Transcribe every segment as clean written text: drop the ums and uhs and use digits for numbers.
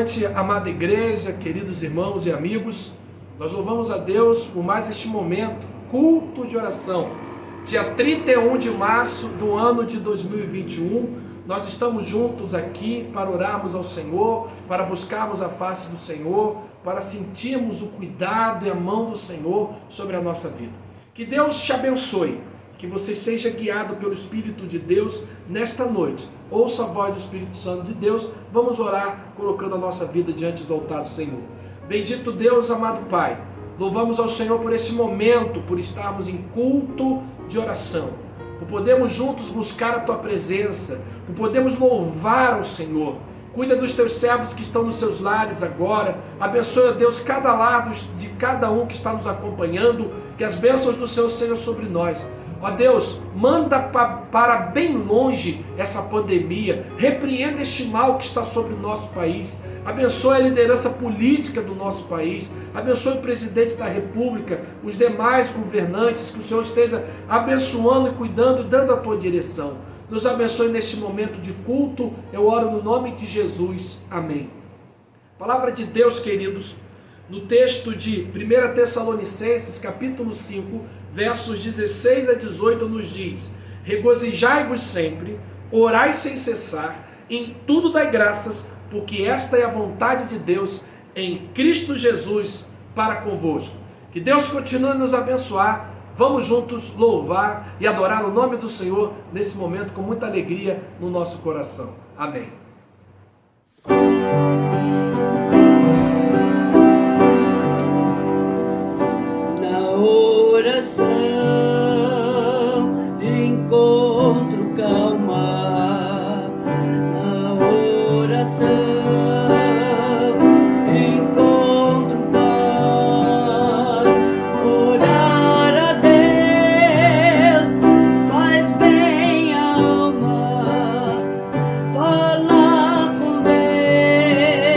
noite, amada igreja, queridos irmãos e amigos. Nós louvamos a Deus por mais este momento, culto de oração. Dia 31 de março do ano de 2021, nós estamos juntos aqui para orarmos ao Senhor, para buscarmos a face do Senhor, para sentirmos o cuidado e a mão do Senhor sobre a nossa vida. Que Deus te abençoe, que você seja guiado pelo Espírito de Deus nesta noite. Ouça a voz do Espírito Santo de Deus. Vamos orar colocando a nossa vida diante do altar do Senhor. Bendito Deus, amado Pai, louvamos ao Senhor por este momento, por estarmos em culto de oração, por podermos juntos buscar a Tua presença, por podermos louvar ao Senhor. Cuida dos Teus servos que estão nos seus lares agora. Abençoe, Deus, cada lar de cada um que está nos acompanhando. Que as bênçãos do Senhor sejam sobre nós. Ó Deus, manda para bem longe essa pandemia. Repreenda este mal que está sobre o nosso país. Abençoe a liderança política do nosso país. Abençoe o presidente da República, os demais governantes. Que o Senhor esteja abençoando e cuidando e dando a Tua direção. Nos abençoe neste momento de culto. Eu oro no nome de Jesus. Amém. Palavra de Deus, queridos, no texto de 1 Tessalonicenses, capítulo 5, versos 16 a 18, nos diz: regozijai-vos sempre, orai sem cessar, em tudo dai graças, porque esta é a vontade de Deus em Cristo Jesus para convosco. Que Deus continue a nos abençoar. Vamos juntos louvar e adorar o nome do Senhor nesse momento com muita alegria no nosso coração. Amém. Na oração encontro calma, na oração encontro paz. Orar a Deus faz bem à alma, falar com Deus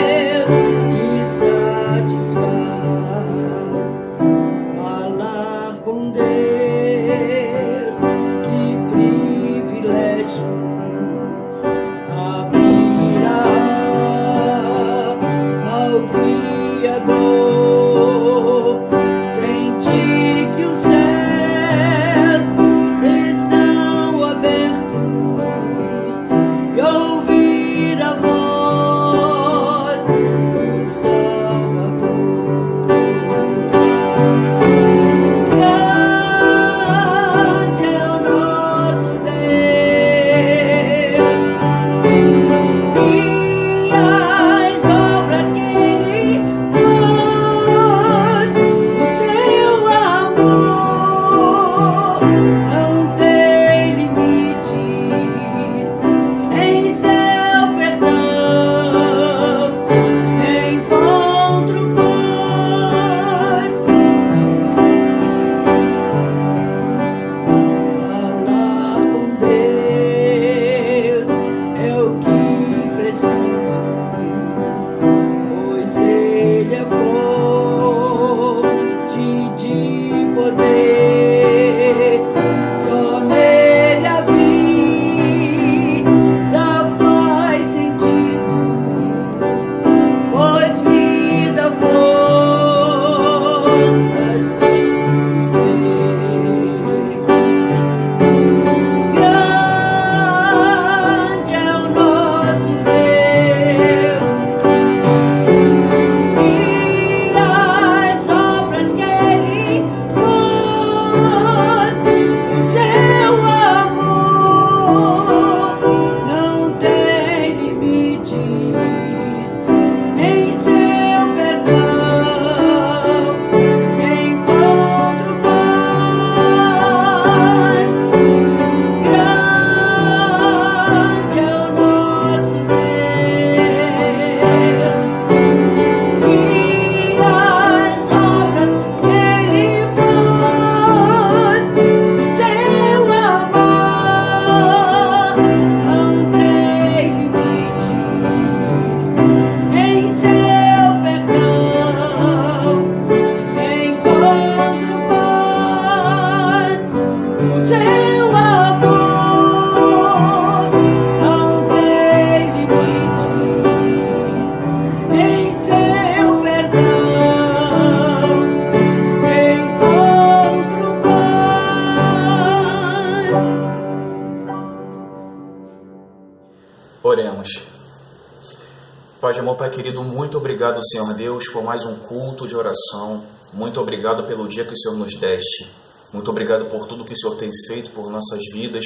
de amor, Pai querido, muito obrigado, Senhor Deus, por mais um culto de oração. Muito obrigado pelo dia que o Senhor nos deste. Muito obrigado por tudo que o Senhor tem feito por nossas vidas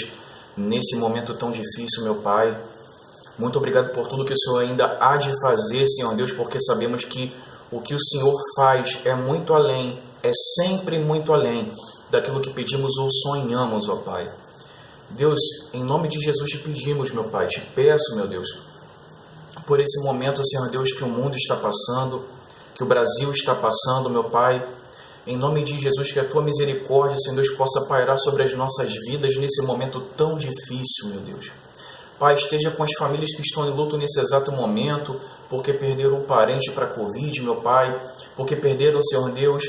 nesse momento tão difícil, meu Pai. Muito obrigado por tudo que o Senhor ainda há de fazer, Senhor Deus, porque sabemos que o que o Senhor faz é muito além, é sempre muito além daquilo que pedimos ou sonhamos, ó Pai. Deus, em nome de Jesus te pedimos, meu Pai, te peço, meu Deus, por esse momento, Senhor Deus, que o mundo está passando, que o Brasil está passando, meu Pai. Em nome de Jesus, que a Tua misericórdia, Senhor Deus, possa pairar sobre as nossas vidas nesse momento tão difícil, meu Deus. Pai, esteja com as famílias que estão em luto nesse exato momento, porque perderam um parente para a Covid, meu Pai, porque perderam, Senhor Deus,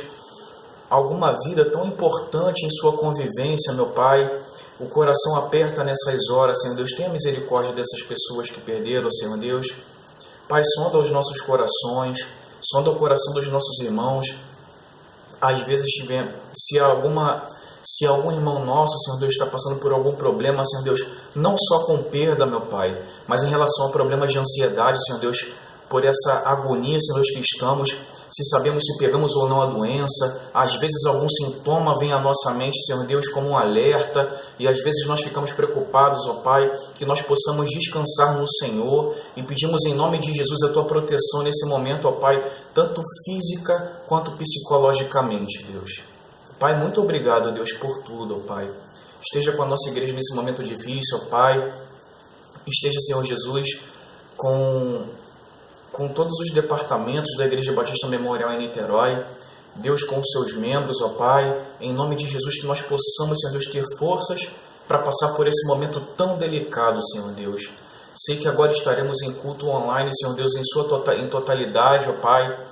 alguma vida tão importante em sua convivência, meu Pai. O coração aperta nessas horas, Senhor Deus. Tenha misericórdia dessas pessoas que perderam, Senhor Deus. Pai, sonda os nossos corações, sonda o coração dos nossos irmãos. Às vezes, se algum irmão nosso, Senhor Deus, está passando por algum problema, Senhor Deus, não só com perda, meu Pai, mas em relação a problemas de ansiedade, Senhor Deus, por essa agonia, Senhor Deus, que estamos, se sabemos se pegamos ou não a doença, às vezes algum sintoma vem à nossa mente, Senhor Deus, como um alerta, e às vezes nós ficamos preocupados, ó Pai, que nós possamos descansar no Senhor, e pedimos em nome de Jesus a Tua proteção nesse momento, ó Pai, tanto física quanto psicologicamente, Deus. Pai, muito obrigado, Deus, por tudo, ó Pai. Esteja com a nossa igreja nesse momento difícil, ó Pai. Esteja, Senhor Jesus, com todos os departamentos da Igreja Batista Memorial em Niterói. Deus, com os seus membros, ó Pai. Em nome de Jesus, que nós possamos, Senhor Deus, ter forças para passar por esse momento tão delicado, Senhor Deus. Sei que agora estaremos em culto online, Senhor Deus, em totalidade, ó Pai.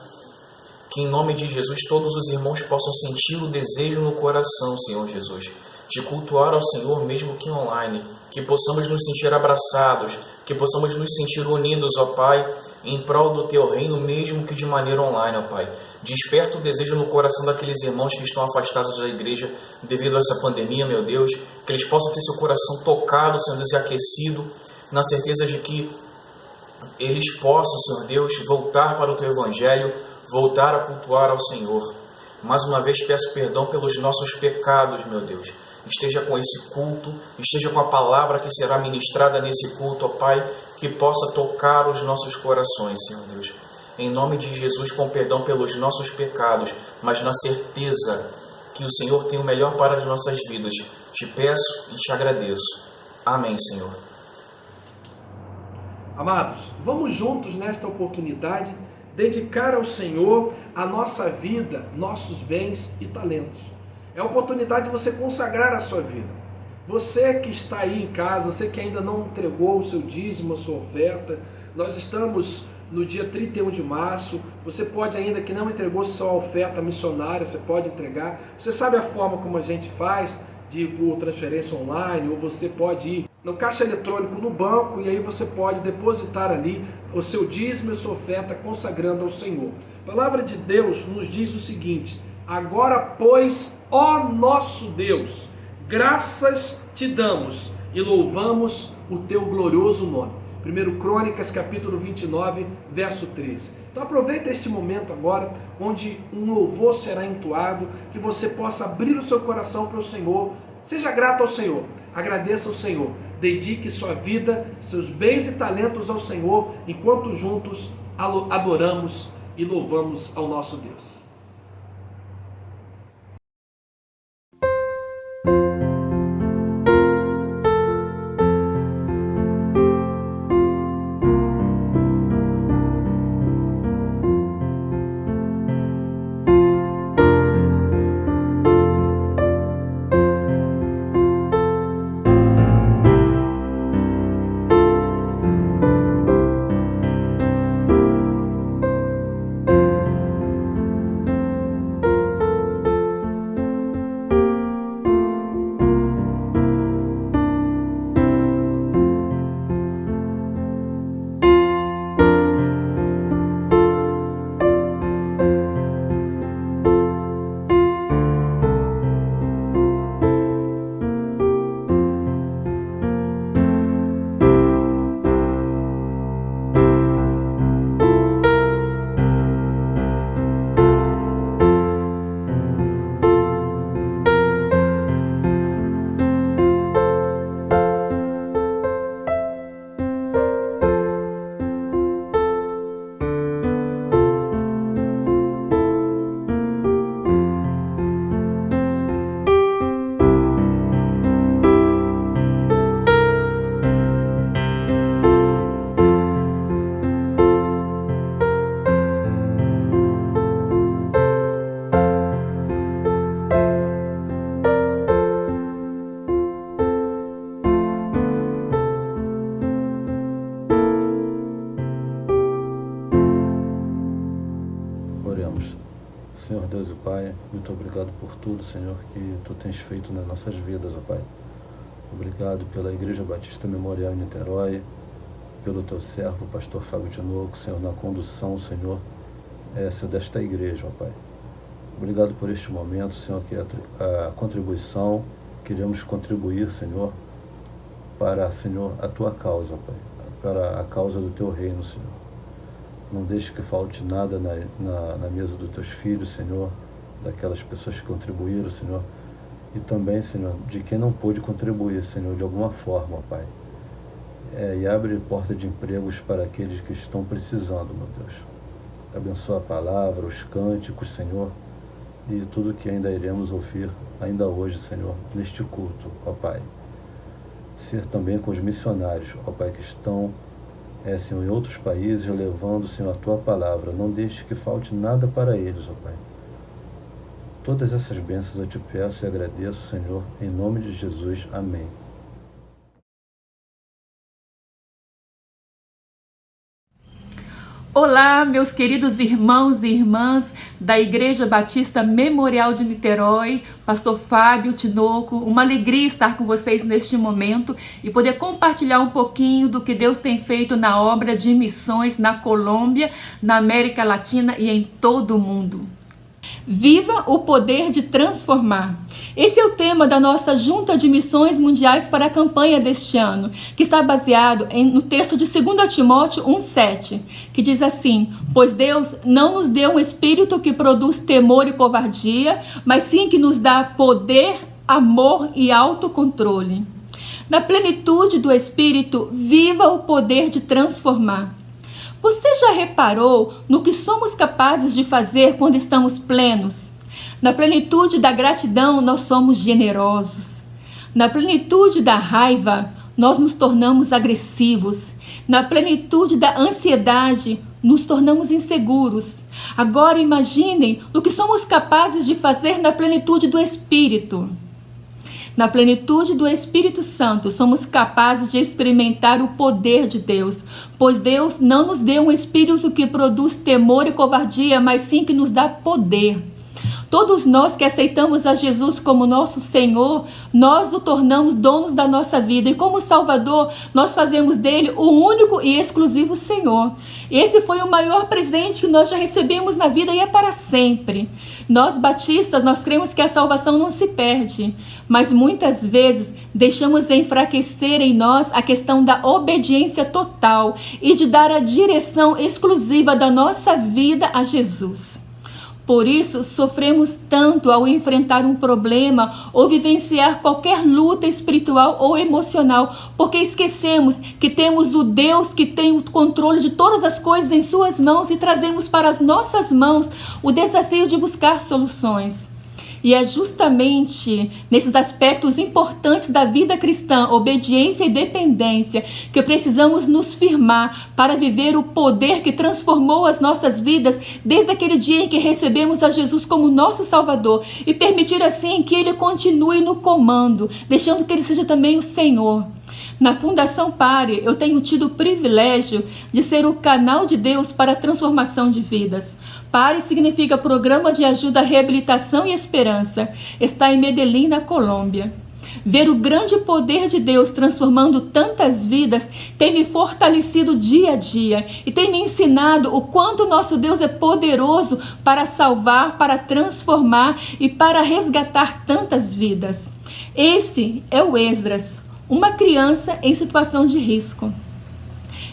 Que em nome de Jesus todos os irmãos possam sentir o desejo no coração, Senhor Jesus, de cultuar ao Senhor mesmo que online. Que possamos nos sentir abraçados, que possamos nos sentir unidos, ó Pai, em prol do Teu reino, mesmo que de maneira online, ó Pai. Desperta o desejo no coração daqueles irmãos que estão afastados da igreja devido a essa pandemia, meu Deus, que eles possam ter seu coração tocado, Senhor Deus, e aquecido, na certeza de que eles possam, Senhor Deus, voltar para o Teu Evangelho, voltar a cultuar ao Senhor. Mais uma vez peço perdão pelos nossos pecados, meu Deus. Esteja com esse culto, esteja com a palavra que será ministrada nesse culto, ó Pai, que possa tocar os nossos corações, Senhor Deus. Em nome de Jesus, com perdão pelos nossos pecados, mas na certeza que o Senhor tem o melhor para as nossas vidas. Te peço e te agradeço. Amém, Senhor. Amados, vamos juntos nesta oportunidade dedicar ao Senhor a nossa vida, nossos bens e talentos. É a oportunidade de você consagrar a sua vida. Você que está aí em casa, você que ainda não entregou o seu dízimo, a sua oferta, nós estamos no dia 31 de março, você pode ainda que não entregou sua oferta missionária, você pode entregar. Você sabe a forma como a gente faz, de ir por transferência online, ou você pode ir no caixa eletrônico no banco e aí você pode depositar ali o seu dízimo e a sua oferta consagrando ao Senhor. A palavra de Deus nos diz o seguinte: agora, pois, ó nosso Deus, graças te damos e louvamos o teu glorioso nome. 1 Crônicas, capítulo 29, verso 13. Então aproveita este momento agora, onde um louvor será entoado, que você possa abrir o seu coração para o Senhor. Seja grato ao Senhor, agradeça ao Senhor, dedique sua vida, seus bens e talentos ao Senhor, enquanto juntos adoramos e louvamos ao nosso Deus. oramos. Senhor Deus e Pai, muito obrigado por tudo, Senhor, que Tu tens feito nas nossas vidas, ó Pai. Obrigado pela Igreja Batista Memorial em Niterói, pelo Teu servo, pastor Fábio Tinoco, Senhor, na condução, Senhor, Senhor, desta igreja, ó Pai. Obrigado por este momento, Senhor, que a contribuição, queremos contribuir, Senhor, para, Senhor, a Tua causa, ó Pai, para a causa do Teu reino, Senhor. Não deixe que falte nada na mesa dos Teus filhos, Senhor, daquelas pessoas que contribuíram, Senhor, e também, Senhor, de quem não pôde contribuir, Senhor, de alguma forma, ó Pai. E abre porta de empregos para aqueles que estão precisando, meu Deus. Abençoa a palavra, os cânticos, Senhor, e tudo que ainda iremos ouvir, ainda hoje, Senhor, neste culto, ó Pai. Ser também com os missionários, ó Pai, que estão, Senhor, em outros países, levando, Senhor, a Tua palavra. Não deixe que falte nada para eles, ó Pai. Todas essas bênçãos eu Te peço e agradeço, Senhor, em nome de Jesus. Amém. Olá, meus queridos irmãos e irmãs da Igreja Batista Memorial de Niterói, pastor Fábio Tinoco, uma alegria estar com vocês neste momento e poder compartilhar um pouquinho do que Deus tem feito na obra de missões na Colômbia, na América Latina e em todo o mundo. Viva o poder de transformar. Esse é o tema da nossa Junta de Missões Mundiais para a campanha deste ano, que está baseado no texto de 2 Timóteo 1,7, que diz assim: pois Deus não nos deu um espírito que produz temor e covardia, mas sim que nos dá poder, amor e autocontrole. Na plenitude do Espírito, viva o poder de transformar. Você já reparou no que somos capazes de fazer quando estamos plenos? Na plenitude da gratidão, nós somos generosos. Na plenitude da raiva, nós nos tornamos agressivos. Na plenitude da ansiedade, nos tornamos inseguros. Agora imaginem o que somos capazes de fazer na plenitude do Espírito. Na plenitude do Espírito Santo, somos capazes de experimentar o poder de Deus, pois Deus não nos deu um espírito que produz temor e covardia, mas sim que nos dá poder. Todos nós que aceitamos a Jesus como nosso Senhor, nós o tornamos donos da nossa vida. E como Salvador, nós fazemos dele o único e exclusivo Senhor. Esse foi o maior presente que nós já recebemos na vida e é para sempre. Nós batistas, nós cremos que a salvação não se perde. Mas muitas vezes deixamos enfraquecer em nós a questão da obediência total e de dar a direção exclusiva da nossa vida a Jesus. Por isso, sofremos tanto ao enfrentar um problema ou vivenciar qualquer luta espiritual ou emocional, porque esquecemos que temos o Deus que tem o controle de todas as coisas em suas mãos e trazemos para as nossas mãos o desafio de buscar soluções. E é justamente nesses aspectos importantes da vida cristã, obediência e dependência, que precisamos nos firmar para viver o poder que transformou as nossas vidas desde aquele dia em que recebemos a Jesus como nosso Salvador e permitir assim que Ele continue no comando, deixando que Ele seja também o Senhor. Na Fundação Pare, eu tenho tido o privilégio de ser o canal de Deus para a transformação de vidas. Pare significa Programa de Ajuda à Reabilitação e Esperança. Está em Medellín, na Colômbia. Ver o grande poder de Deus transformando tantas vidas tem me fortalecido dia a dia e tem me ensinado o quanto nosso Deus é poderoso para salvar, para transformar e para resgatar tantas vidas. Esse é o Esdras, uma criança em situação de risco.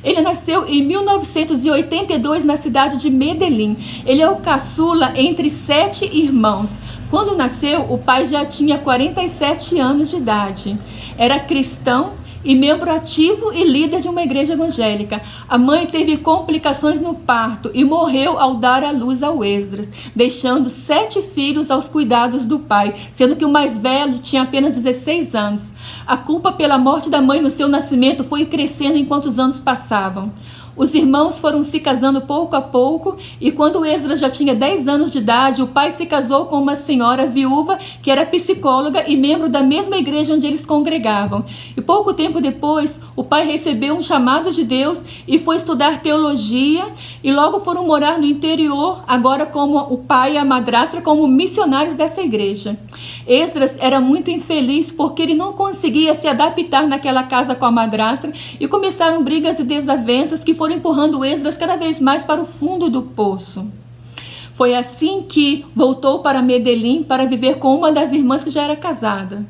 Ele nasceu em 1982 na cidade de Medellín. Ele é o caçula entre 7 irmãos. Quando nasceu, o pai já tinha 47 anos de idade. Era cristão e membro ativo e líder de uma igreja evangélica. A mãe teve complicações no parto e morreu ao dar à luz ao Esdras, deixando 7 filhos aos cuidados do pai, sendo que o mais velho tinha apenas 16 anos. A culpa pela morte da mãe no seu nascimento foi crescendo enquanto os anos passavam. Os irmãos foram se casando pouco a pouco, e quando Esdras já tinha 10 anos de idade, o pai se casou com uma senhora viúva que era psicóloga e membro da mesma igreja onde eles congregavam. E pouco tempo depois, o pai recebeu um chamado de Deus e foi estudar teologia, e logo foram morar no interior, agora como o pai e a madrasta, como missionários dessa igreja. Esdras era muito infeliz porque ele não conseguia se adaptar naquela casa com a madrasta, e começaram brigas e desavenças que foram empurrando Esdras cada vez mais para o fundo do poço. Foi assim que voltou para Medellín para viver com uma das irmãs que já era casada.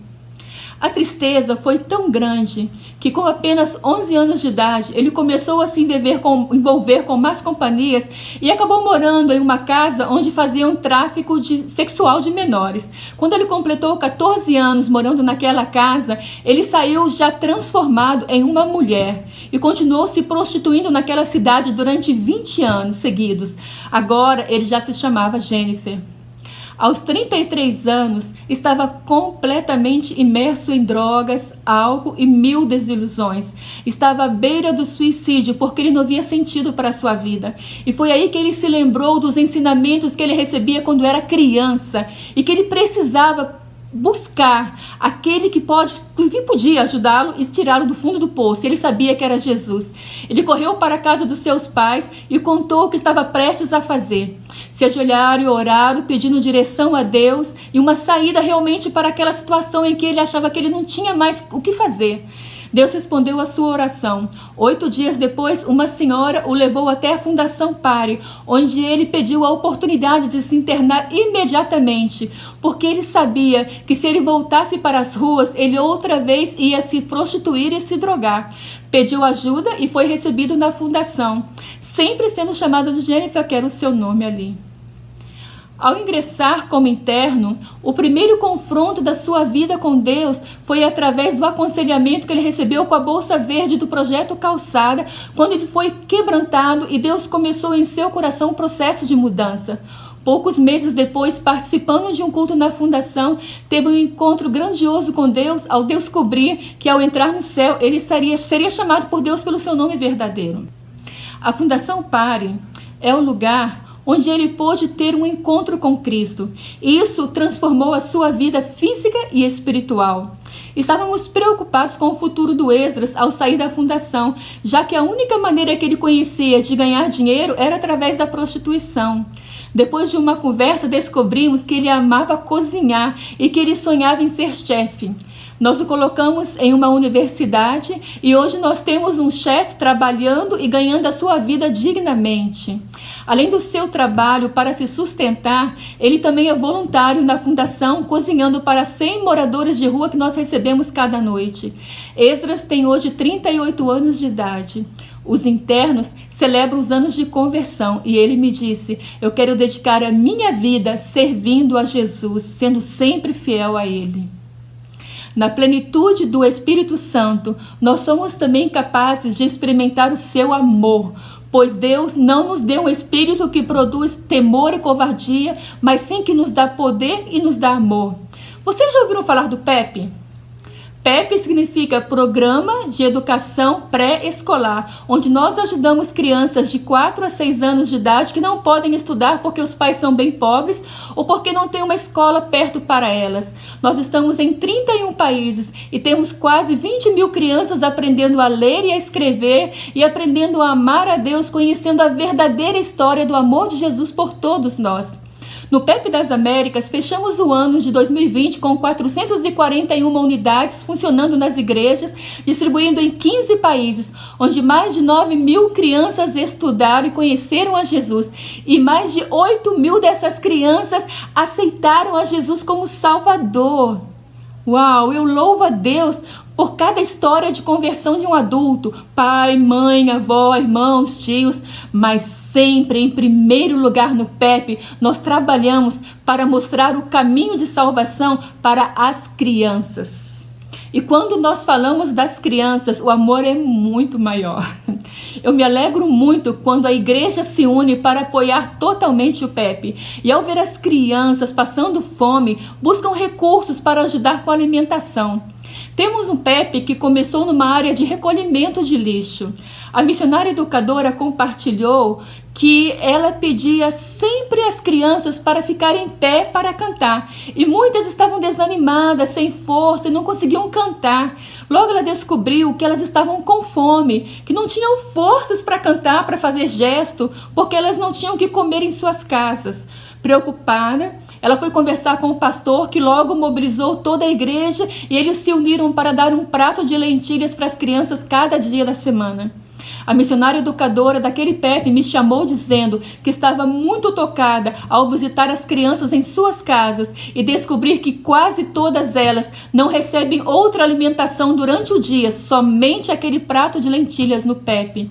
A tristeza foi tão grande que com apenas 11 anos de idade, ele começou a se envolver com más companhias e acabou morando em uma casa onde faziam tráfico sexual de menores. Quando ele completou 14 anos morando naquela casa, ele saiu já transformado em uma mulher e continuou se prostituindo naquela cidade durante 20 anos seguidos. Agora ele já se chamava Jennifer. Aos 33 anos, estava completamente imerso em drogas, álcool e 1000 desilusões. Estava à beira do suicídio porque ele não via sentido para a sua vida. E foi aí que ele se lembrou dos ensinamentos que ele recebia quando era criança e que ele precisava buscar aquele que podia ajudá-lo e tirá-lo do fundo do poço. Ele sabia que era Jesus. Ele correu para a casa dos seus pais e contou o que estava prestes a fazer. Se ajoelharam e oraram, pedindo direção a Deus e uma saída realmente para aquela situação em que ele achava que ele não tinha mais o que fazer. Deus respondeu a sua oração. 8 dias depois, uma senhora o levou até a Fundação Pare, onde ele pediu a oportunidade de se internar imediatamente, porque ele sabia que se ele voltasse para as ruas, ele outra vez ia se prostituir e se drogar. Pediu ajuda e foi recebido na fundação, sempre sendo chamado de Jennifer, que era o seu nome ali. Ao ingressar como interno, o primeiro confronto da sua vida com Deus foi através do aconselhamento que ele recebeu com a Bolsa Verde do Projeto Calçada, quando ele foi quebrantado e Deus começou em seu coração um processo de mudança. Poucos meses depois, participando de um culto na fundação, teve um encontro grandioso com Deus ao descobrir que ao entrar no céu, ele seria chamado por Deus pelo seu nome verdadeiro. A Fundação Pare é o lugar onde ele pôde ter um encontro com Cristo. Isso transformou a sua vida física e espiritual. Estávamos preocupados com o futuro do Esdras ao sair da fundação, já que a única maneira que ele conhecia de ganhar dinheiro era através da prostituição. Depois de uma conversa, descobrimos que ele amava cozinhar e que ele sonhava em ser chefe. Nós o colocamos em uma universidade e hoje nós temos um chefe trabalhando e ganhando a sua vida dignamente. Além do seu trabalho para se sustentar, ele também é voluntário na fundação, cozinhando para 100 moradores de rua que nós recebemos cada noite. Esdras tem hoje 38 anos de idade. Os internos celebram os anos de conversão e ele me disse: eu quero dedicar a minha vida servindo a Jesus, sendo sempre fiel a Ele. Na plenitude do Espírito Santo, nós somos também capazes de experimentar o seu amor, pois Deus não nos deu um espírito que produz temor e covardia, mas sim que nos dá poder e nos dá amor. Vocês já ouviram falar do PEP? PEP significa Programa de Educação Pré-Escolar, onde nós ajudamos crianças de 4 a 6 anos de idade que não podem estudar porque os pais são bem pobres ou porque não tem uma escola perto para elas. Nós estamos em 31 países e temos quase 20 mil crianças aprendendo a ler e a escrever e aprendendo a amar a Deus, conhecendo a verdadeira história do amor de Jesus por todos nós. No PEP das Américas, fechamos o ano de 2020 com 441 unidades funcionando nas igrejas, distribuindo em 15 países, onde mais de 9 mil crianças estudaram e conheceram a Jesus. E mais de 8 mil dessas crianças aceitaram a Jesus como Salvador. Uau, eu louvo a Deus por cada história de conversão de um adulto, pai, mãe, avó, irmãos, tios, mas sempre em primeiro lugar no PEP, nós trabalhamos para mostrar o caminho de salvação para as crianças. E quando nós falamos das crianças, o amor é muito maior. Eu me alegro muito quando a igreja se une para apoiar totalmente o PEP. E ao ver as crianças passando fome, buscam recursos para ajudar com a alimentação. Temos um PEP que começou numa área de recolhimento de lixo. A missionária educadora compartilhou que ela pedia sempre as crianças para ficarem em pé para cantar. E muitas estavam desanimadas, sem força e não conseguiam cantar. Logo ela descobriu que elas estavam com fome, que não tinham forças para cantar, para fazer gesto, porque elas não tinham o que comer em suas casas. Preocupada, ela foi conversar com o pastor, que logo mobilizou toda a igreja e eles se uniram para dar um prato de lentilhas para as crianças cada dia da semana. A missionária educadora daquele PEP me chamou dizendo que estava muito tocada ao visitar as crianças em suas casas e descobrir que quase todas elas não recebem outra alimentação durante o dia, somente aquele prato de lentilhas no PEP.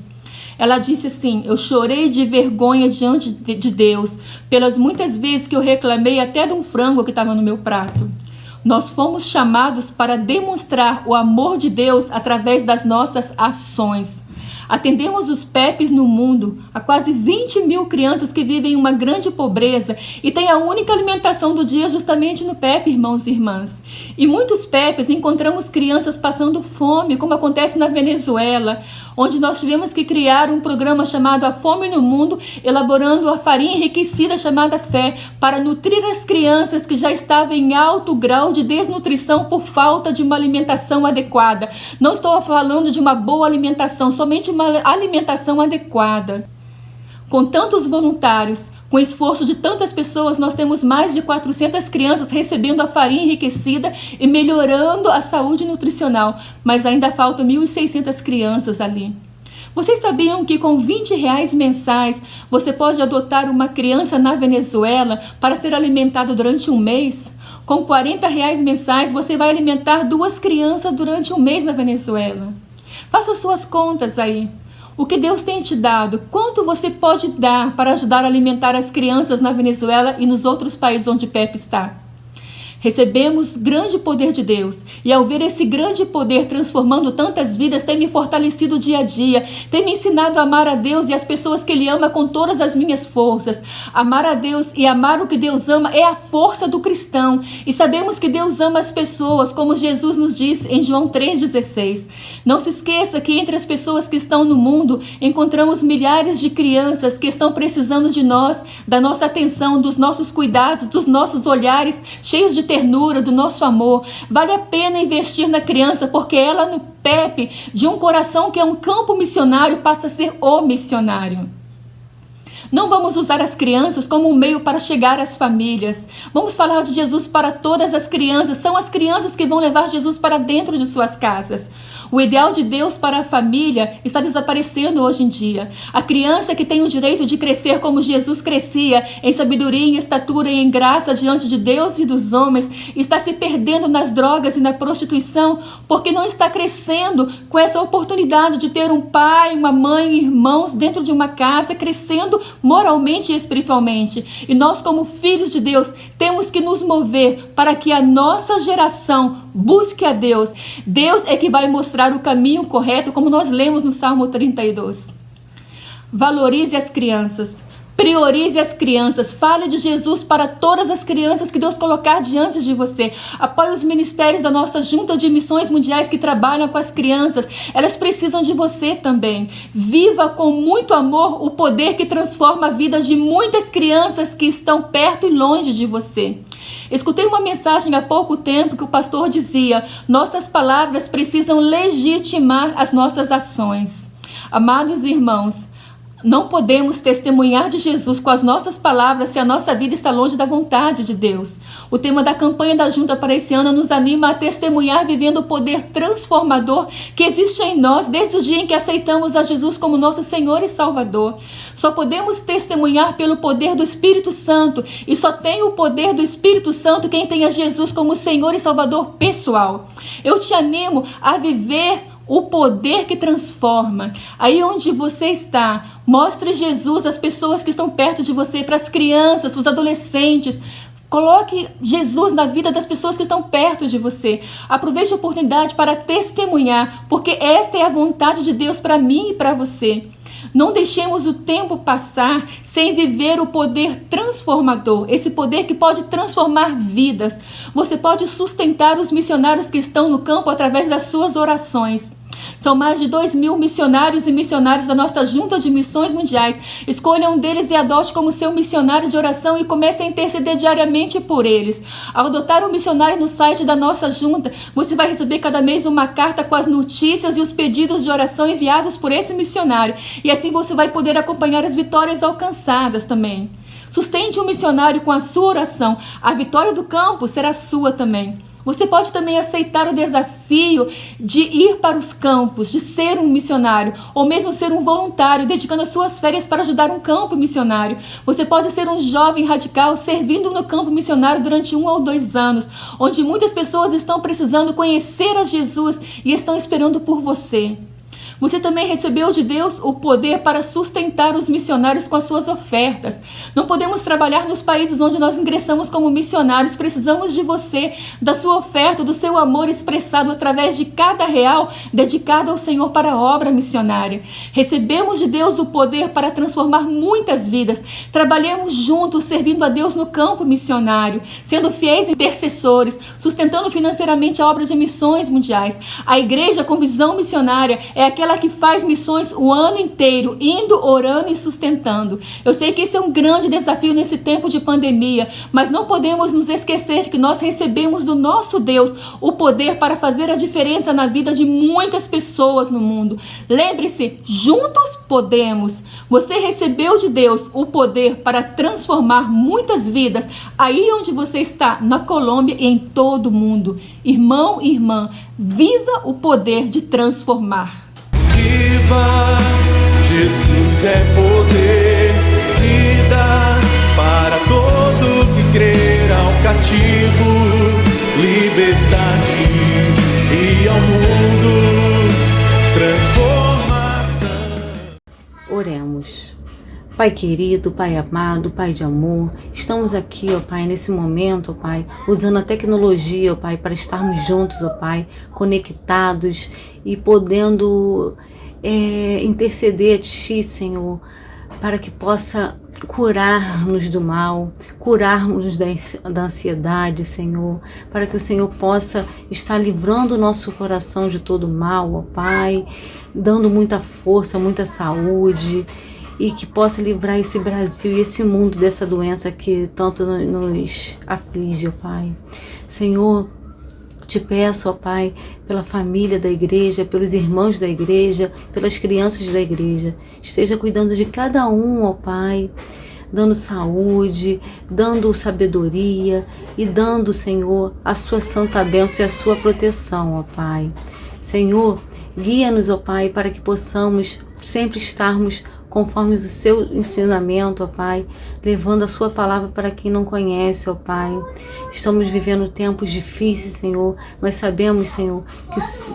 Ela disse assim: eu chorei de vergonha diante de Deus pelas muitas vezes que eu reclamei até de um frango que estava no meu prato. Nós fomos chamados para demonstrar o amor de Deus através das nossas ações. Atendemos os PEPs no mundo a quase 20 mil crianças que vivem em uma grande pobreza e têm a única alimentação do dia justamente no PEP, irmãos e irmãs. Em muitos PEPs encontramos crianças passando fome, como acontece na Venezuela, onde nós tivemos que criar um programa chamado A Fome no Mundo, elaborando a farinha enriquecida chamada Fé, para nutrir as crianças que já estavam em alto grau de desnutrição por falta de uma alimentação adequada. Não estou falando de uma boa alimentação, somente uma alimentação adequada. Com tantos voluntários, com o esforço de tantas pessoas, nós temos mais de 400 crianças recebendo a farinha enriquecida e melhorando a saúde nutricional, mas ainda faltam 1.600 crianças ali. Vocês sabiam que com R$20 mensais você pode adotar uma criança na Venezuela para ser alimentada durante um mês? Com R$40 mensais você vai alimentar 2 crianças durante um mês na Venezuela. Faça suas contas aí. O que Deus tem te dado? Quanto você pode dar para ajudar a alimentar as crianças na Venezuela e nos outros países onde PEP está? Recebemos grande poder de Deus, e ao ver esse grande poder transformando tantas vidas, tem me fortalecido dia a dia, tem me ensinado a amar a Deus e as pessoas que Ele ama com todas as minhas forças. Amar a Deus e amar o que Deus ama é a força do cristão, e sabemos que Deus ama as pessoas, como Jesus nos diz em João 3,16. Não se esqueça que entre as pessoas que estão no mundo, encontramos milhares de crianças que estão precisando de nós, da nossa atenção, dos nossos cuidados, dos nossos olhares cheios de ternura, do nosso amor. Vale a pena investir na criança, porque ela no PEP de um coração que é um campo missionário passa a ser o missionário. Não vamos usar as crianças como um meio para chegar às famílias. Vamos falar de Jesus para todas as crianças. São as crianças que vão levar Jesus para dentro de suas casas. O ideal de Deus para a família está desaparecendo hoje em dia. A criança que tem o direito de crescer como Jesus crescia, em sabedoria, em estatura e em graça diante de Deus e dos homens, está se perdendo nas drogas e na prostituição, porque não está crescendo com essa oportunidade de ter um pai, uma mãe e irmãos dentro de uma casa, crescendo moralmente e espiritualmente. E nós, como filhos de Deus, temos que nos mover para que a nossa geração busque a Deus. Deus é que vai mostrar o caminho correto, como nós lemos no Salmo 32. Valorize as crianças. Priorize as crianças. Fale de Jesus para todas as crianças que Deus colocar diante de você. Apoie os ministérios da nossa Junta de Missões Mundiais que trabalham com as crianças. Elas precisam de você também. Viva com muito amor o poder que transforma a vida de muitas crianças que estão perto e longe de você. Escutei uma mensagem há pouco tempo que o pastor dizia: nossas palavras precisam legitimar as nossas ações. Amados irmãos, não podemos testemunhar de Jesus com as nossas palavras se a nossa vida está longe da vontade de Deus. O tema da campanha da Junta para esse ano nos anima a testemunhar vivendo o poder transformador que existe em nós desde o dia em que aceitamos a Jesus como nosso Senhor e Salvador. Só podemos testemunhar pelo poder do Espírito Santo, e só tem o poder do Espírito Santo quem tem a Jesus como Senhor e Salvador pessoal. Eu te animo a viver o poder que transforma. Aí onde você está, mostre Jesus às pessoas que estão perto de você, para as crianças, para os adolescentes. Coloque Jesus na vida das pessoas que estão perto de você. Aproveite a oportunidade para testemunhar, porque esta é a vontade de Deus para mim e para você. Não deixemos o tempo passar sem viver o poder transformador, esse poder que pode transformar vidas. Você pode sustentar os missionários que estão no campo através das suas orações. São mais de 2.000 missionários e missionárias da nossa Junta de Missões Mundiais. Escolha um deles e adote como seu missionário de oração e comece a interceder diariamente por eles. Ao adotar um missionário no site da nossa junta, você vai receber cada mês uma carta com as notícias e os pedidos de oração enviados por esse missionário. E assim você vai poder acompanhar as vitórias alcançadas também. Sustente um missionário com a sua oração. A vitória do campo será sua também. Você pode também aceitar o desafio de ir para os campos, de ser um missionário, ou mesmo ser um voluntário, dedicando as suas férias para ajudar um campo missionário. Você pode ser um jovem radical, servindo no campo missionário durante 1 ou 2 anos, onde muitas pessoas estão precisando conhecer a Jesus e estão esperando por você. Você também recebeu de Deus o poder para sustentar os missionários com as suas ofertas. Não podemos trabalhar nos países onde nós ingressamos como missionários. Precisamos de você, da sua oferta, do seu amor expressado através de cada real dedicado ao Senhor para a obra missionária. Recebemos de Deus o poder para transformar muitas vidas. Trabalhemos juntos, servindo a Deus no campo missionário, sendo fiéis intercessores, sustentando financeiramente a obra de missões mundiais. A igreja com visão missionária é aquela que faz missões o ano inteiro, indo, orando e sustentando. Eu sei que esse é um grande desafio nesse tempo de pandemia, mas não podemos nos esquecer que nós recebemos do nosso Deus o poder para fazer a diferença na vida de muitas pessoas no mundo. Lembre-se, juntos podemos. Você recebeu de Deus o poder para transformar muitas vidas aí onde você está, na Colômbia e em todo o mundo. Irmão e irmã, viva o poder de transformar. Viva, Jesus é poder, vida para todo que crer, ao cativo, liberdade e ao mundo, transformação. Oremos. Pai querido, Pai amado, Pai de amor, estamos aqui, ó Pai, nesse momento, ó Pai, usando a tecnologia, ó Pai, para estarmos juntos, ó Pai, conectados e podendo interceder a Ti, Senhor, para que possa curar-nos do mal, curar-nos da ansiedade, Senhor, para que o Senhor possa estar livrando o nosso coração de todo mal, ó Pai, dando muita força, muita saúde, e que possa livrar esse Brasil e esse mundo dessa doença que tanto nos aflige, ó Pai. Senhor, te peço, ó Pai, pela família da igreja, pelos irmãos da igreja, pelas crianças da igreja. Esteja cuidando de cada um, ó Pai, dando saúde, dando sabedoria e dando, Senhor, a sua santa bênção e a sua proteção, ó Pai. Senhor, guia-nos, ó Pai, para que possamos sempre estarmos conforme o seu ensinamento, ó Pai, levando a sua palavra para quem não conhece, ó Pai. Estamos vivendo tempos difíceis, Senhor, mas sabemos, Senhor,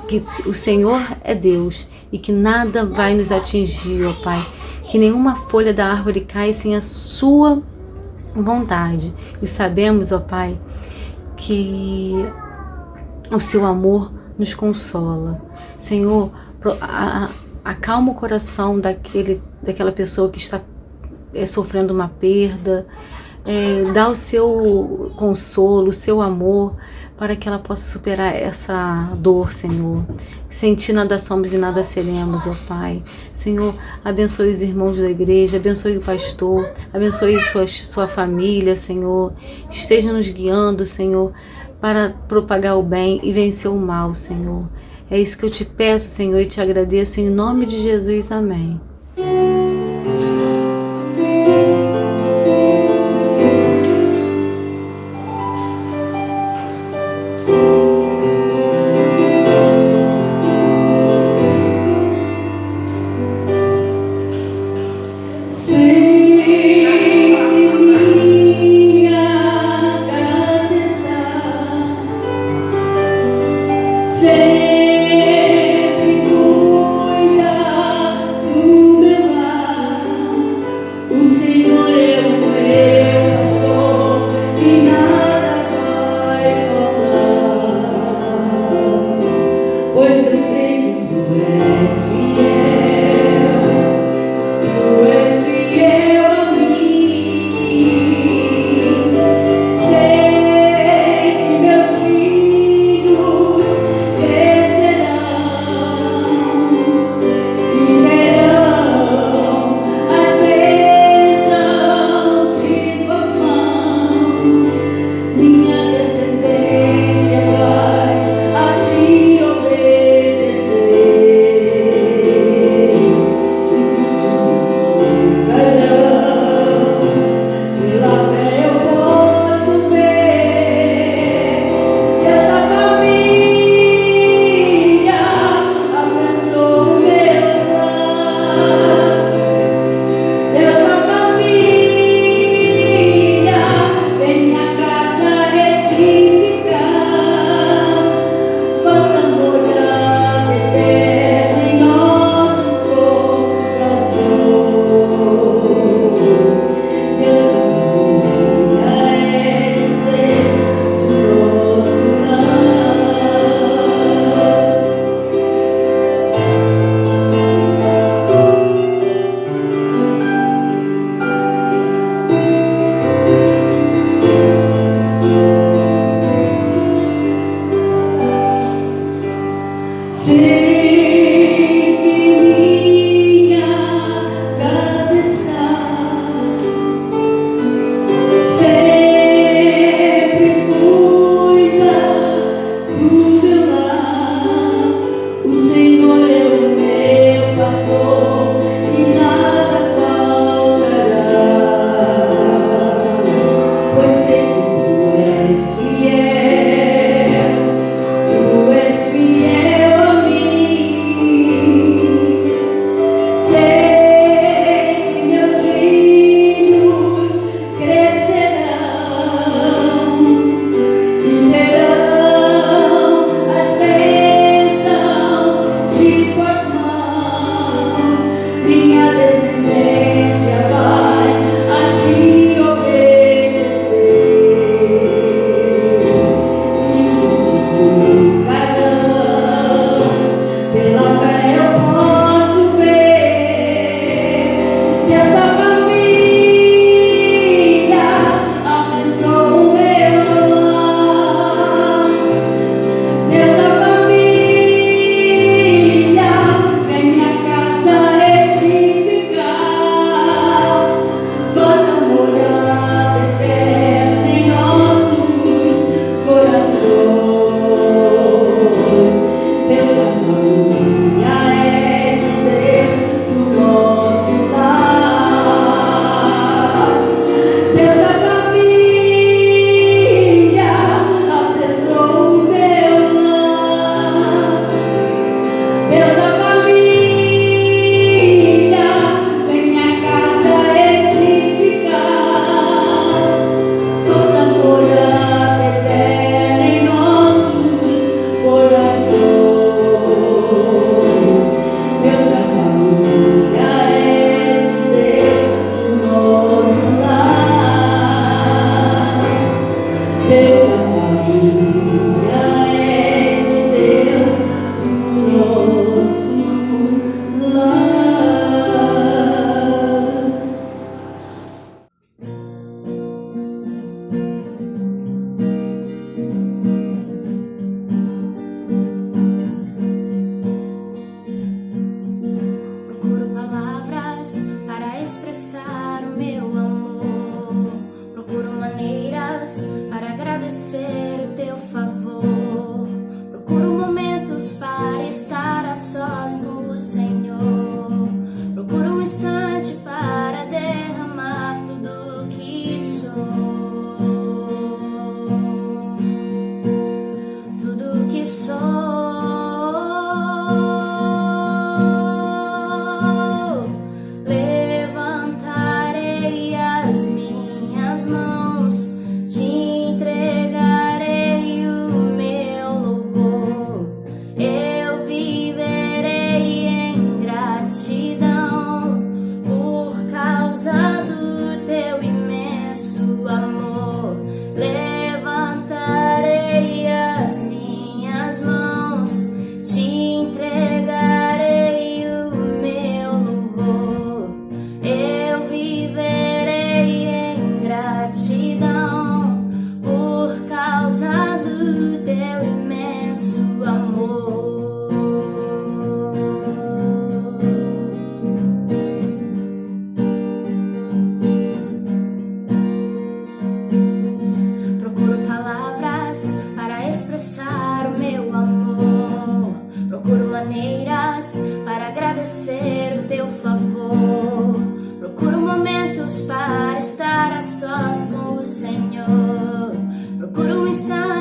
que o Senhor é Deus e que nada vai nos atingir, ó Pai, que nenhuma folha da árvore cai sem a sua vontade. E sabemos, ó Pai, que o seu amor nos consola. Senhor, acalma o coração daquela pessoa que está sofrendo uma perda, dá o seu consolo, o seu amor, para que ela possa superar essa dor, Senhor. Sem Ti nada somos e nada seremos, ó Pai. Senhor, abençoe os irmãos da igreja, abençoe o pastor, abençoe sua família, Senhor. Esteja nos guiando, Senhor, para propagar o bem e vencer o mal, Senhor. É isso que eu te peço, Senhor, e te agradeço em nome de Jesus. Amém. Sempre cuida do meu lar.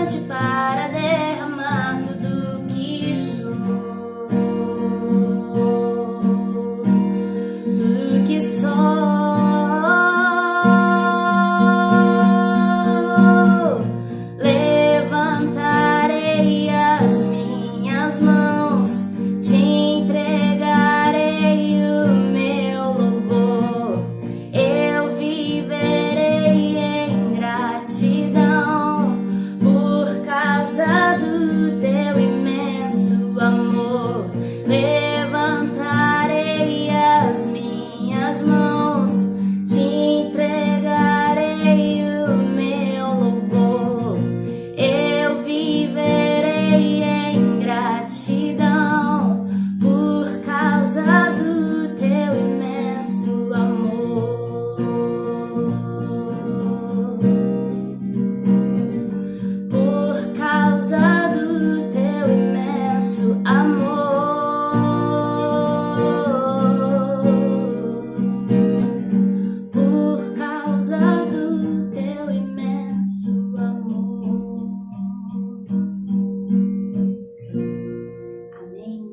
abundante para derramar tudo que sou, tudo que sou. Levantarei as minhas mãos, te entregarei o meu louvor. Eu viverei em gratidão por causa do teu imenso amor. Levantarei as minhas mãos, te entregarei o meu louvor. Eu viverei em gratidão por causa do teu imenso amor. Por causa do teu imenso amor. Por causa do teu imenso amor. Amém.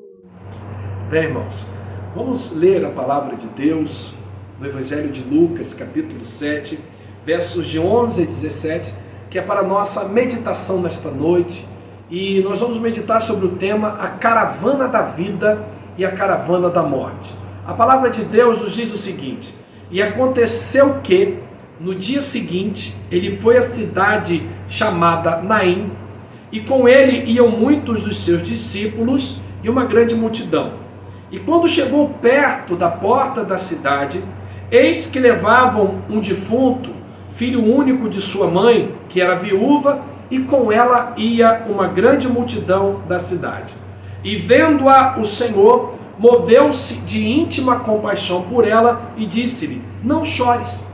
Bem, irmãos, vamos ler a palavra de Deus no Evangelho de Lucas, capítulo 7, versos de 11 a 17, que é para a nossa meditação nesta noite. E nós vamos meditar sobre o tema a caravana da vida e a caravana da morte. A palavra de Deus nos diz o seguinte: e aconteceu que, no dia seguinte, ele foi à cidade chamada Naim, e com ele iam muitos dos seus discípulos e uma grande multidão. E quando chegou perto da porta da cidade, eis que levavam um defunto, filho único de sua mãe, que era viúva, e com ela ia uma grande multidão da cidade. E vendo-a o Senhor, moveu-se de íntima compaixão por ela e disse-lhe: não chores.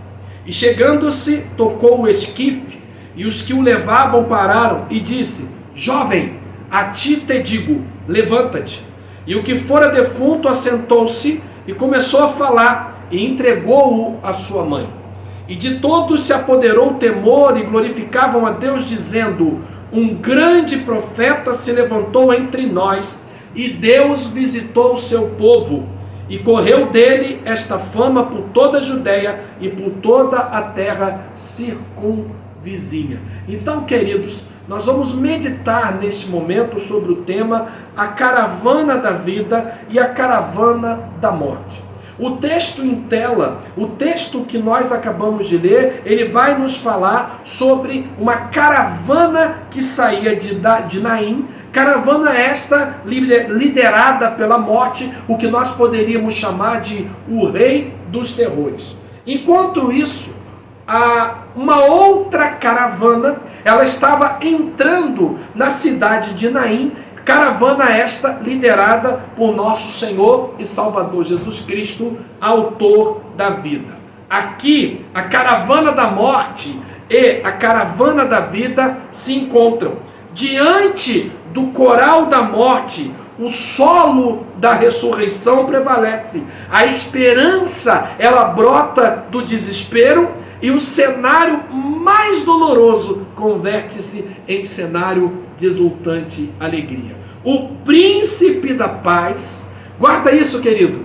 E chegando-se, tocou o esquife, e os que o levavam pararam, e disse: jovem, a ti te digo, levanta-te. E o que fora defunto assentou-se e começou a falar, e entregou-o à sua mãe. E de todos se apoderou o temor, e glorificavam a Deus, dizendo: um grande profeta se levantou entre nós, e Deus visitou o seu povo. E correu dele esta fama por toda a Judéia e por toda a terra circunvizinha. Então, queridos, nós vamos meditar neste momento sobre o tema a caravana da vida e a caravana da morte. O texto em tela, o texto que nós acabamos de ler, ele vai nos falar sobre uma caravana que saía de Naim, caravana esta liderada pela morte, o que nós poderíamos chamar de o rei dos terrores. Enquanto isso, uma outra caravana, ela estava entrando na cidade de Naim, caravana esta liderada por nosso Senhor e Salvador Jesus Cristo, autor da vida. Aqui, a caravana da morte e a caravana da vida se encontram. Diante do coral da morte, o solo da ressurreição prevalece. A esperança, ela brota do desespero, e o cenário mais doloroso converte-se em cenário de exultante alegria. O príncipe da paz, guarda isso, querido,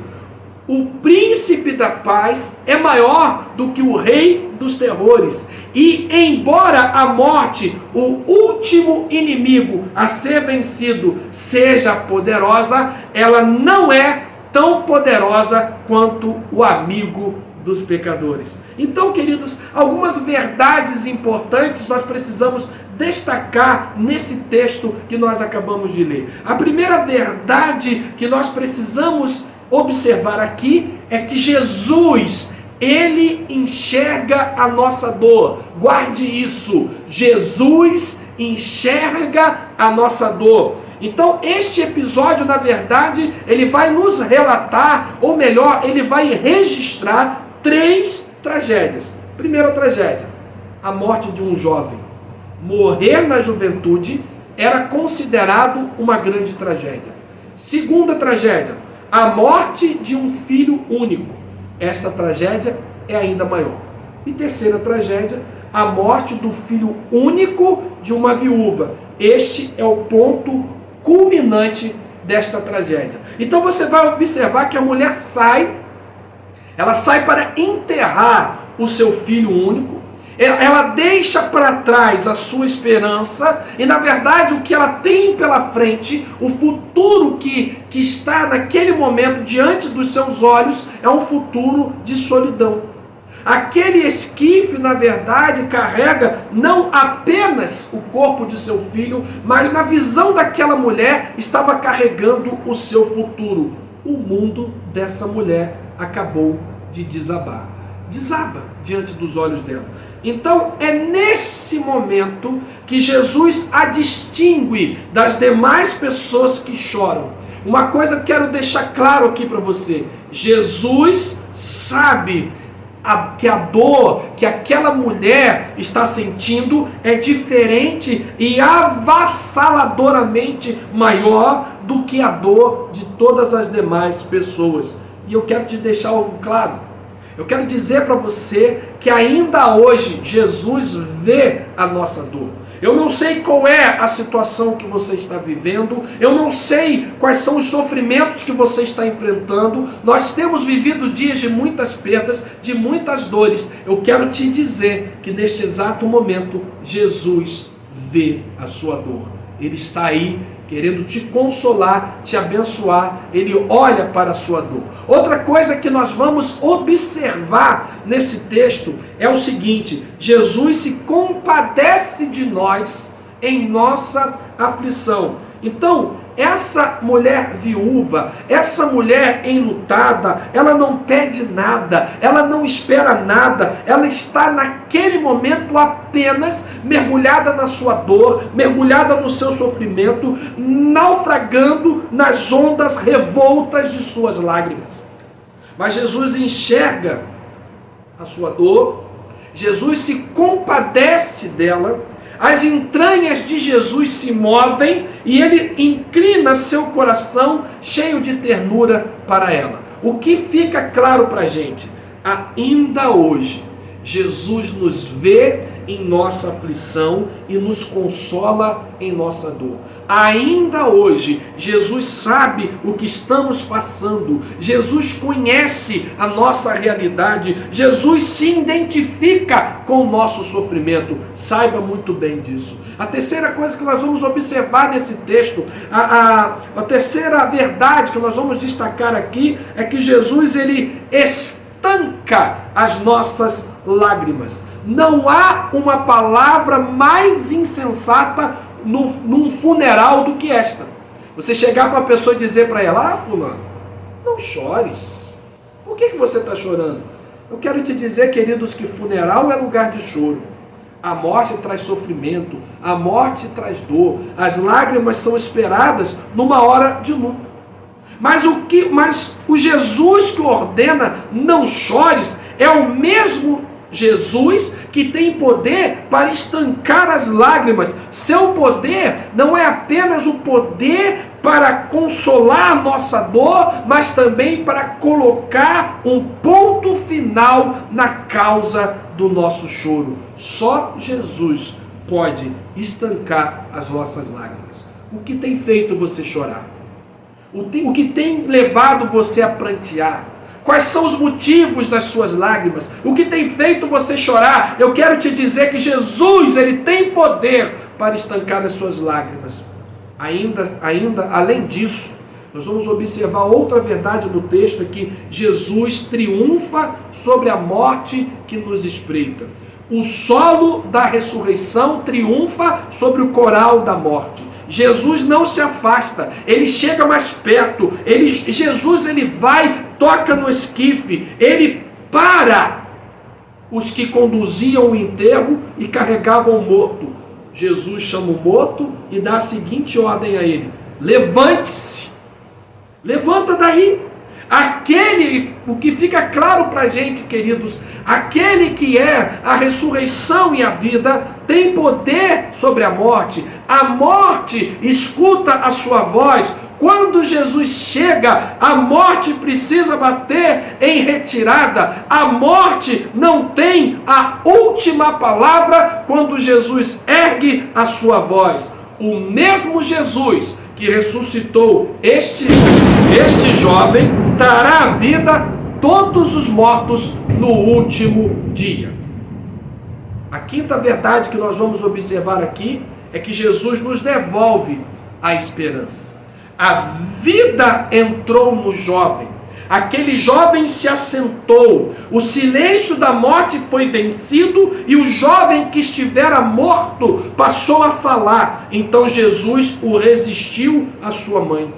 o príncipe da paz é maior do que o rei dos terrores. E embora a morte, o último inimigo a ser vencido, seja poderosa, ela não é tão poderosa quanto o amigo dos pecadores. Então, queridos, algumas verdades importantes nós precisamos destacar nesse texto que nós acabamos de ler. A primeira verdade que nós precisamos observar aqui é que Jesus, ele enxerga a nossa dor. Guarde isso. Jesus enxerga a nossa dor. Então, este episódio, na verdade, ele vai nos relatar, ou melhor, ele vai registrar 3 tragédias. Primeira tragédia, a morte de um jovem. Morrer na juventude era considerado uma grande tragédia. Segunda tragédia, a morte de um filho único. Essa tragédia é ainda maior. E terceira tragédia, a morte do filho único de uma viúva. Este é o ponto culminante desta tragédia. Então você vai observar que a mulher ela sai para enterrar o seu filho único, ela deixa para trás a sua esperança, e na verdade o que ela tem pela frente, o futuro que está naquele momento diante dos seus olhos, é um futuro de solidão. Aquele esquife, na verdade, carrega não apenas o corpo de seu filho, mas na visão daquela mulher estava carregando o seu futuro. O mundo dessa mulher acabou de desabar. Desaba diante dos olhos dela. Então é nesse momento que Jesus a distingue das demais pessoas que choram. Uma coisa que quero deixar claro aqui para você: Jesus sabe que a dor que aquela mulher está sentindo é diferente e avassaladoramente maior do que a dor de todas as demais pessoas. E eu quero te deixar algo claro. Eu quero dizer para você que ainda hoje Jesus vê a nossa dor. Eu não sei qual é a situação que você está vivendo, eu não sei quais são os sofrimentos que você está enfrentando. Nós temos vivido dias de muitas perdas, de muitas dores. Eu quero te dizer que neste exato momento Jesus vê a sua dor. Ele está aí querendo te consolar, te abençoar. Ele olha para a sua dor. Outra coisa que nós vamos observar nesse texto é o seguinte: Jesus se compadece de nós em nossa aflição. Então, essa mulher viúva, essa mulher enlutada, ela não pede nada, ela não espera nada, ela está naquele momento apenas mergulhada na sua dor, mergulhada no seu sofrimento, naufragando nas ondas revoltas de suas lágrimas. Mas Jesus enxerga a sua dor, Jesus se compadece dela. As entranhas de Jesus se movem e ele inclina seu coração cheio de ternura para ela. O que fica claro para a gente? Ainda hoje, Jesus nos vê em nossa aflição e nos consola em nossa dor. Ainda hoje, Jesus sabe o que estamos passando. Jesus conhece a nossa realidade. Jesus se identifica com o nosso sofrimento. Saiba muito bem disso. A terceira coisa que nós vamos observar nesse texto, a terceira verdade que nós vamos destacar aqui, é que Jesus, ele estanca as nossas lágrimas. Não há uma palavra mais insensata num funeral do que esta. Você chegar para uma pessoa e dizer para ela: fulano, não chores. Por que você está chorando? Eu quero te dizer, queridos, que funeral é lugar de choro. A morte traz sofrimento, a morte traz dor, as lágrimas são esperadas numa hora de luto. Mas o Jesus que ordena não chores é o mesmo Jesus que tem poder para estancar as lágrimas. Seu poder não é apenas o poder para consolar nossa dor, mas também para colocar um ponto final na causa do nosso choro. Só Jesus pode estancar as nossas lágrimas. O que tem feito você chorar? O que tem levado você a prantear? Quais são os motivos das suas lágrimas? O que tem feito você chorar? Eu quero te dizer que Jesus, ele tem poder para estancar as suas lágrimas. Ainda, além disso, nós vamos observar outra verdade no texto, é que Jesus triunfa sobre a morte que nos espreita. O solo da ressurreição triunfa sobre o coral da morte. Jesus não se afasta, ele chega mais perto. Jesus vai, toca no esquife, ele para os que conduziam o enterro e carregavam o morto. Jesus chama o morto e dá a seguinte ordem a ele: levante-se, levanta daí. O que fica claro para a gente, queridos, aquele que é a ressurreição e a vida, tem poder sobre a morte. A morte escuta a sua voz Quando Jesus chega, a morte precisa bater em retirada. A morte não tem a última palavra quando Jesus ergue a sua voz. O mesmo Jesus que ressuscitou este jovem dará a vida a todos os mortos no último dia. A quinta verdade que nós vamos observar aqui é que Jesus nos devolve a esperança. A vida entrou no jovem. Aquele jovem se assentou. O silêncio da morte foi vencido e o jovem que estivera morto passou a falar. Então Jesus o resistiu à sua mãe.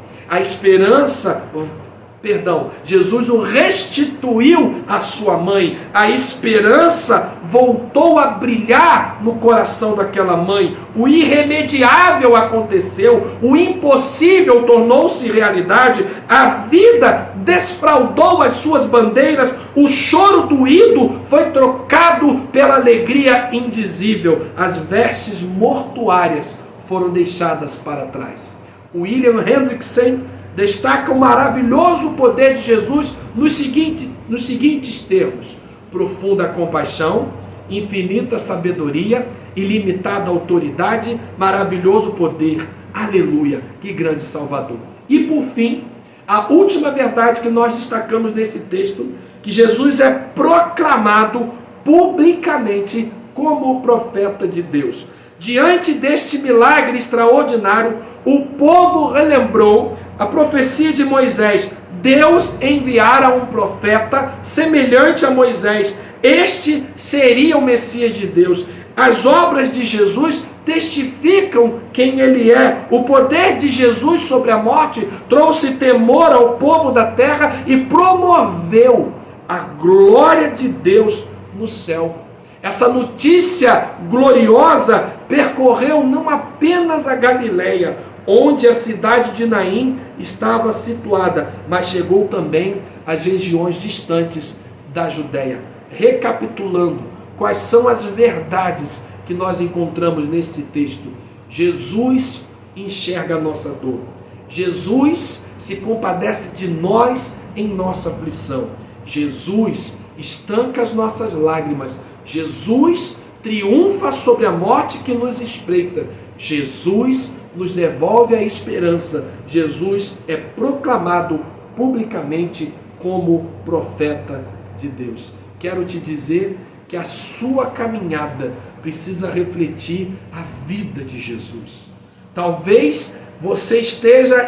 Jesus o restituiu à sua mãe. A esperança voltou a brilhar no coração daquela mãe. O irremediável aconteceu, o impossível tornou-se realidade. A vida desfraldou as suas bandeiras, o choro doído foi trocado pela alegria indizível. As vestes mortuárias foram deixadas para trás. William Hendrickson destaca o maravilhoso poder de Jesus nos seguintes termos: profunda compaixão, infinita sabedoria, ilimitada autoridade, maravilhoso poder. Aleluia, que grande Salvador. E por fim, a última verdade que nós destacamos nesse texto, que Jesus é proclamado publicamente como profeta de Deus. Diante deste milagre extraordinário, o povo relembrou a profecia de Moisés. Deus enviara um profeta semelhante a Moisés. Este seria o Messias de Deus. As obras de Jesus testificam quem ele é. O poder de Jesus sobre a morte trouxe temor ao povo da terra e promoveu a glória de Deus no céu. Essa notícia gloriosa percorreu não apenas a Galileia, onde a cidade de Naim estava situada, mas chegou também às regiões distantes da Judéia. Recapitulando, quais são as verdades que nós encontramos nesse texto? Jesus enxerga a nossa dor. Jesus se compadece de nós em nossa aflição. Jesus estanca as nossas lágrimas. Jesus triunfa sobre a morte que nos espreita. Jesus nos devolve a esperança. Jesus é proclamado publicamente como profeta de Deus. Quero te dizer que a sua caminhada precisa refletir a vida de Jesus. Talvez você esteja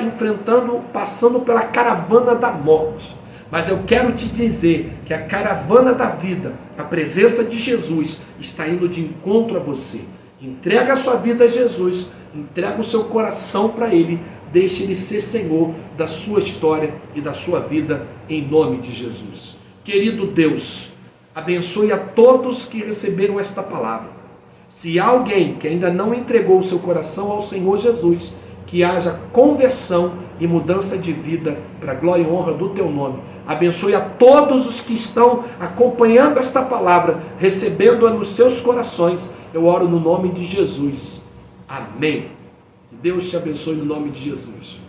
passando pela caravana da morte. Mas eu quero te dizer que a caravana da vida, a presença de Jesus, está indo de encontro a você. Entrega a sua vida a Jesus, entrega o seu coração para Ele, deixe Ele ser Senhor da sua história e da sua vida, em nome de Jesus. Querido Deus, abençoe a todos que receberam esta palavra. Se há alguém que ainda não entregou o seu coração ao Senhor Jesus, que haja conversão e mudança de vida para a glória e honra do Teu nome. Abençoe a todos os que estão acompanhando esta palavra, recebendo-a nos seus corações. Eu oro no nome de Jesus. Amém. Que Deus te abençoe no nome de Jesus.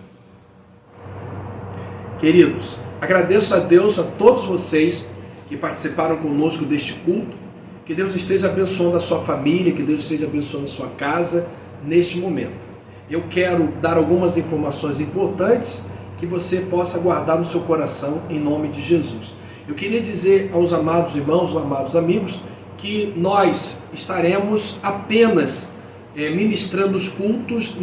Queridos, agradeço a Deus, a todos vocês que participaram conosco deste culto. Que Deus esteja abençoando a sua família, que Deus esteja abençoando a sua casa neste momento. Eu quero dar algumas informações importantes que você possa guardar no seu coração em nome de Jesus. Eu queria dizer aos amados irmãos, aos amados amigos, que nós estaremos apenas ministrando os cultos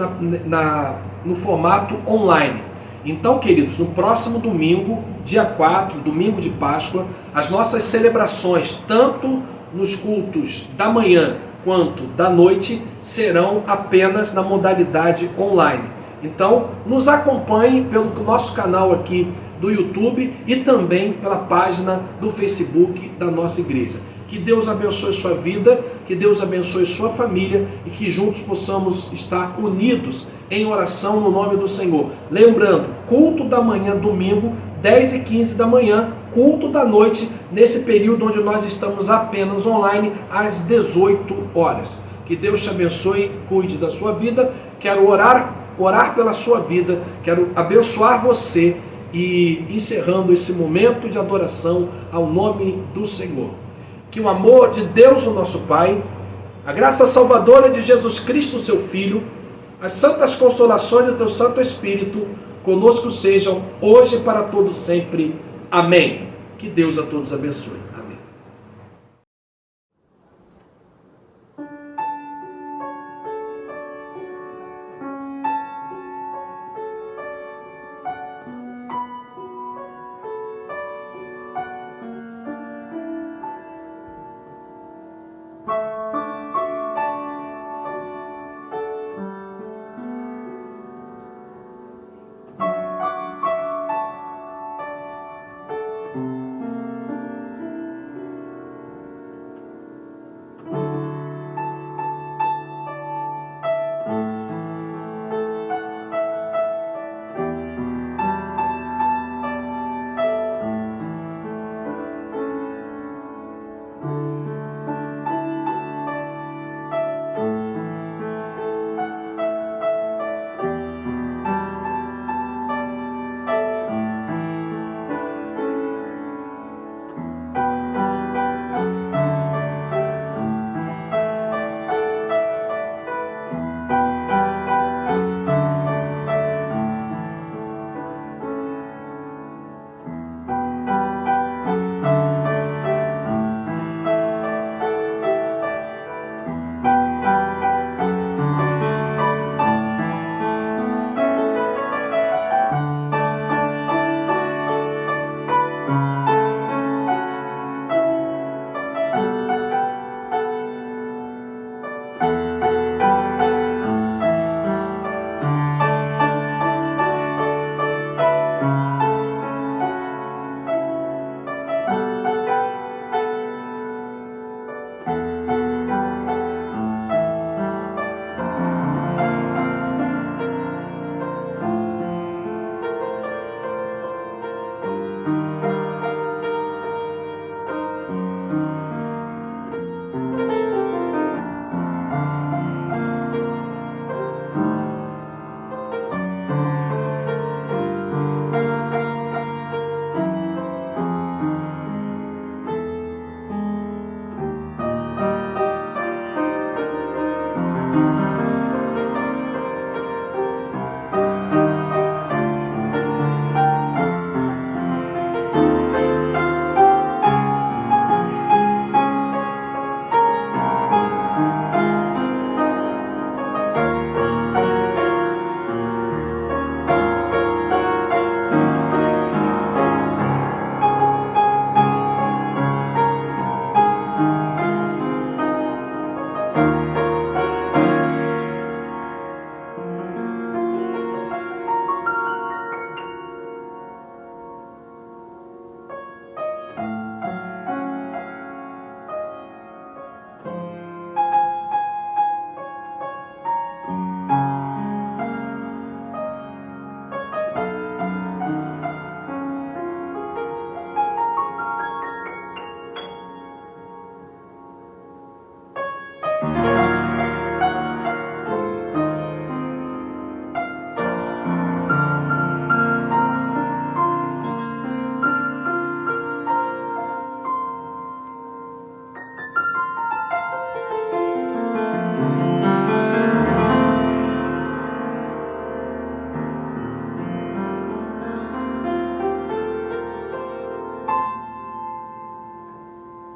no formato online. Então, queridos, no próximo domingo, dia 4, domingo de Páscoa, as nossas celebrações, tanto nos cultos da manhã quanto da noite, serão apenas na modalidade online. Então, nos acompanhe pelo nosso canal aqui do YouTube e também pela página do Facebook da nossa igreja. Que Deus abençoe sua vida, que Deus abençoe sua família e que juntos possamos estar unidos em oração no nome do Senhor. Lembrando, culto da manhã, domingo, 10h15 da manhã, culto da noite, nesse período onde nós estamos apenas online, às 18 horas. Que Deus te abençoe, cuide da sua vida. Quero orar orar pela sua vida, quero abençoar você e encerrando esse momento de adoração ao nome do Senhor. Que o amor de Deus, o nosso Pai, a graça salvadora de Jesus Cristo, seu Filho, as santas consolações do teu Santo Espírito, conosco sejam hoje e para todos sempre. Amém. Que Deus a todos abençoe. Amém.